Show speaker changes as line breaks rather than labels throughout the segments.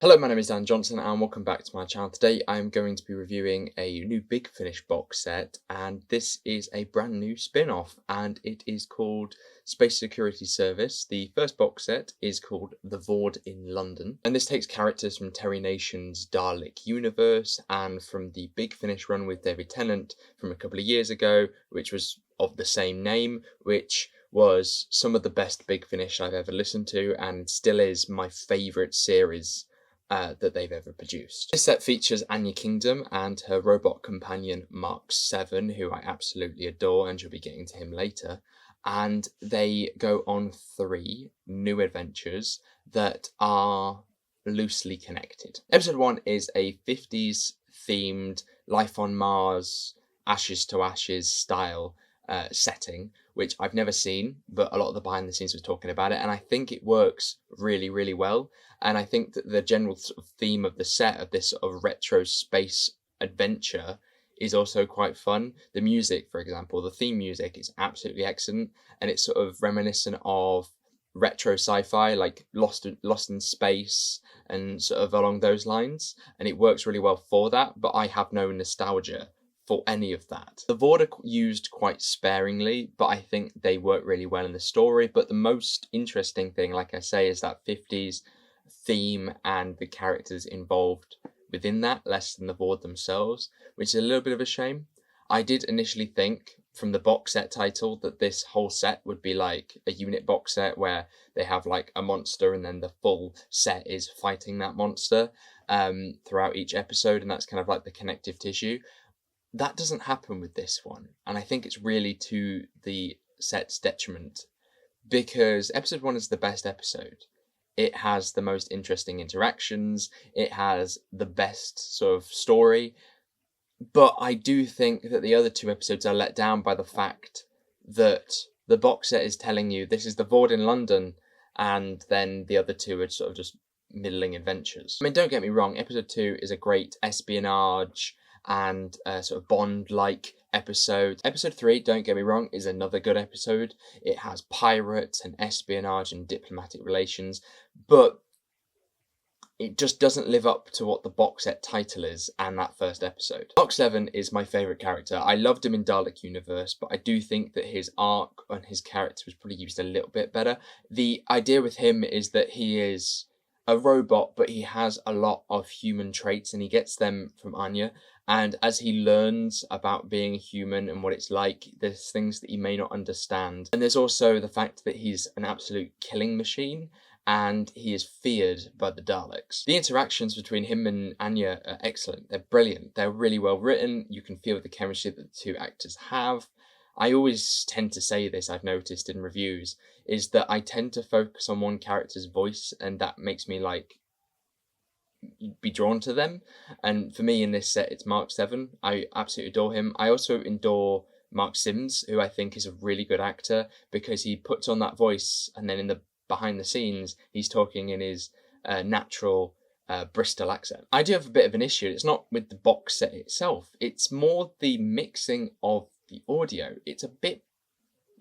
Hello, my name is Dan Johnson and welcome back to my channel. Today I am going to be reviewing a new Big Finish box set, and this is a brand new spin-off and it is called Space Security Service. The first box set is called The Voord in London, and this takes characters from Terry Nation's Dalek universe and from the Big Finish run with David Tennant from a couple of years ago, which was of the same name, which was some of the best Big Finish I've ever listened to and still is my favourite series that they've ever produced. This set features Anya Kingdom and her robot companion Mark 7, who I absolutely adore, and you'll be getting to him later. And they go on 3 new adventures that are loosely connected. Episode 1 is a 50s themed Life on Mars, Ashes to Ashes style setting, which I've never seen, but a lot of the behind the scenes were talking about it, and I think it works really, really well. And I think that the general sort of theme of the set of this sort of retro space adventure is also quite fun. The music, for example, the theme music is absolutely excellent, and it's sort of reminiscent of retro sci-fi, like Lost in Space and sort of along those lines, and it works really well for that. But I have no nostalgia for any of that. The Voord are used quite sparingly, but I think they work really well in the story. But the most interesting thing, like I say, is that 50s theme and the characters involved within that, less than the Voord themselves, which is a little bit of a shame. I did initially think from the box set title that this whole set would be like a unit box set where they have like a monster and then the full set is fighting that monster throughout each episode, and that's kind of like the connective tissue. That doesn't happen with this one, and I think it's really to the set's detriment, because episode 1 is the best episode. It has the most interesting interactions, it has the best sort of story, but I do think that the other 2 episodes are let down by the fact that the box set is telling you this is the Voord in London, and then the other 2 are sort of just middling adventures. I mean, don't get me wrong, episode 2 is a great espionage and sort of Bond-like episode. Episode 3, don't get me wrong, is another good episode. It has pirates and espionage and diplomatic relations, but it just doesn't live up to what the box set title is and that first episode. Mark 7 is my favourite character. I loved him in Dalek Universe, but I do think that his arc and his character was probably used a little bit better. The idea with him is that he is a robot, but he has a lot of human traits, and he gets them from Anya. And as he learns about being a human and what it's like, there's things that he may not understand. And there's also the fact that he's an absolute killing machine, and he is feared by the Daleks. The interactions between him and Anya are excellent. They're brilliant. They're really well written. You can feel the chemistry that the 2 actors have. I always tend to say this, I've noticed in reviews, is that I tend to focus on one character's voice, and that makes me like be drawn to them. And for me in this set, it's Mark 7. I absolutely adore him. I also adore Mark Sims, who I think is a really good actor, because he puts on that voice and then in the behind the scenes he's talking in his natural Bristol accent. I do have a bit of an issue. It's not with the box set itself, it's more the mixing of the audio. It's a bit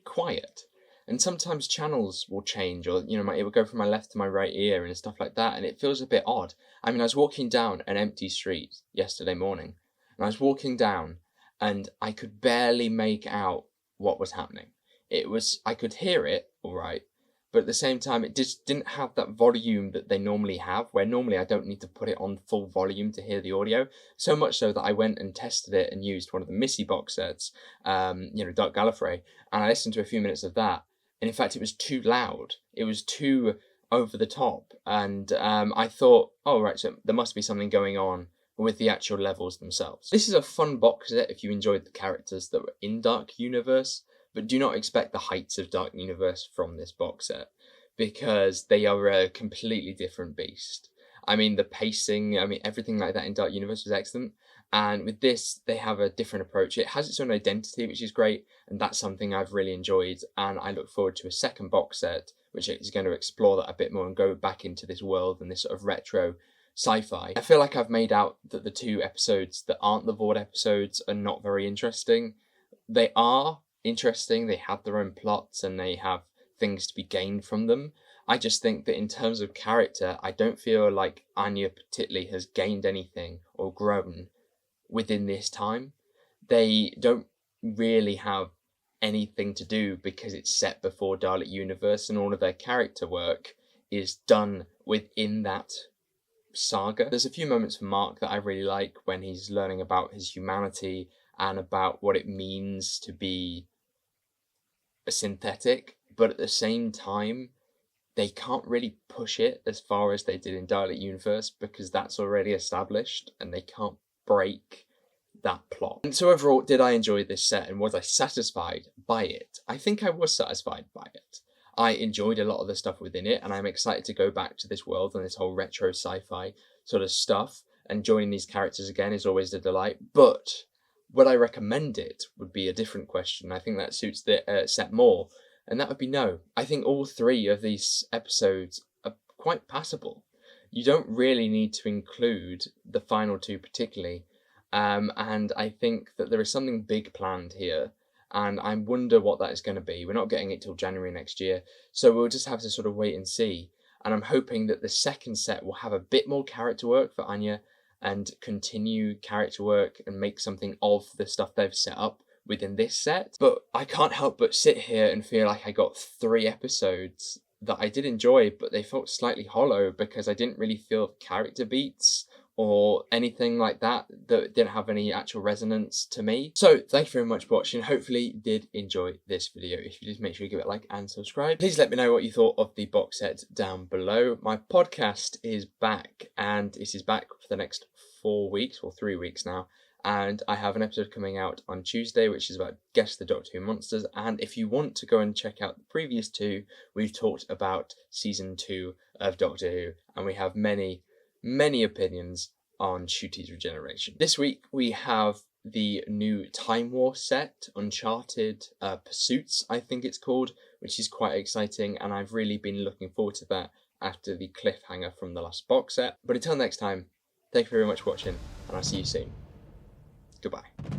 quiet, and sometimes channels will change, or it will go from my left to my right ear and stuff like that, and it feels a bit odd. I mean, I was walking down an empty street yesterday morning, and I was walking down and I could barely make out what was happening. I could hear it all right, but at the same time it just didn't have that volume that they normally have, where normally I don't need to put it on full volume to hear the audio. So much so that I went and tested it and used one of the Missy box sets, Dark Gallifrey, and I listened to a few minutes of that, and in fact it was too loud. It was too over the top, and I thought, oh right, so there must be something going on with the actual levels themselves. This is a fun box set if you enjoyed the characters that were in Dark Universe, but do not expect the heights of Dark Universe from this box set, because they are a completely different beast. I mean, the pacing, everything like that in Dark Universe was excellent, and with this, they have a different approach. It has its own identity, which is great, and that's something I've really enjoyed, and I look forward to a second box set, which is going to explore that a bit more and go back into this world and this sort of retro sci-fi. I feel like I've made out that the 2 episodes that aren't the Voord episodes are not very interesting. They are interesting, they have their own plots, and they have things to be gained from them. I just think that in terms of character, I don't feel like Anya particularly has gained anything or grown within this time. They don't really have anything to do because it's set before Dalek Universe, and all of their character work is done within that saga. There's a few moments for Mark that I really like when he's learning about his humanity and about what it means to be a synthetic, but at the same time, they can't really push it as far as they did in Dalek Universe because that's already established and they can't break that plot. And so overall, did I enjoy this set and was I satisfied by it? I think I was satisfied by it. I enjoyed a lot of the stuff within it, and I'm excited to go back to this world and this whole retro sci-fi sort of stuff, and joining these characters again is always a delight. But would I recommend it would be a different question. I think that suits the set more, and that would be no. I think all three of these episodes are quite passable. You don't really need to include the final two particularly, and I think that there is something big planned here, and I wonder what that is going to be. We're not getting it till January next year, so we'll just have to sort of wait and see. And I'm hoping that the second set will have a bit more character work for Anya and continue character work and make something of the stuff they've set up within this set. But I can't help but sit here and feel like I got 3 episodes that I did enjoy, but they felt slightly hollow because I didn't really feel character beats or anything like that that didn't have any actual resonance to me. So thank you very much for watching. Hopefully you did enjoy this video. If you did, make sure you give it a like and subscribe. Please let me know what you thought of the box set down below. My podcast is back, and it is back for the next 4 weeks or 3 weeks now. And I have an episode coming out on Tuesday, which is about Guess the Doctor Who monsters. And if you want to go and check out the previous 2, we've talked about season 2 of Doctor Who, and we have many opinions on Ncuti's regeneration. This week we have the new Time War set, Uncharted Pursuits, I think it's called, which is quite exciting, and I've really been looking forward to that after the cliffhanger from the last box set. But until next time, thank you very much for watching, and I'll see you soon. Goodbye.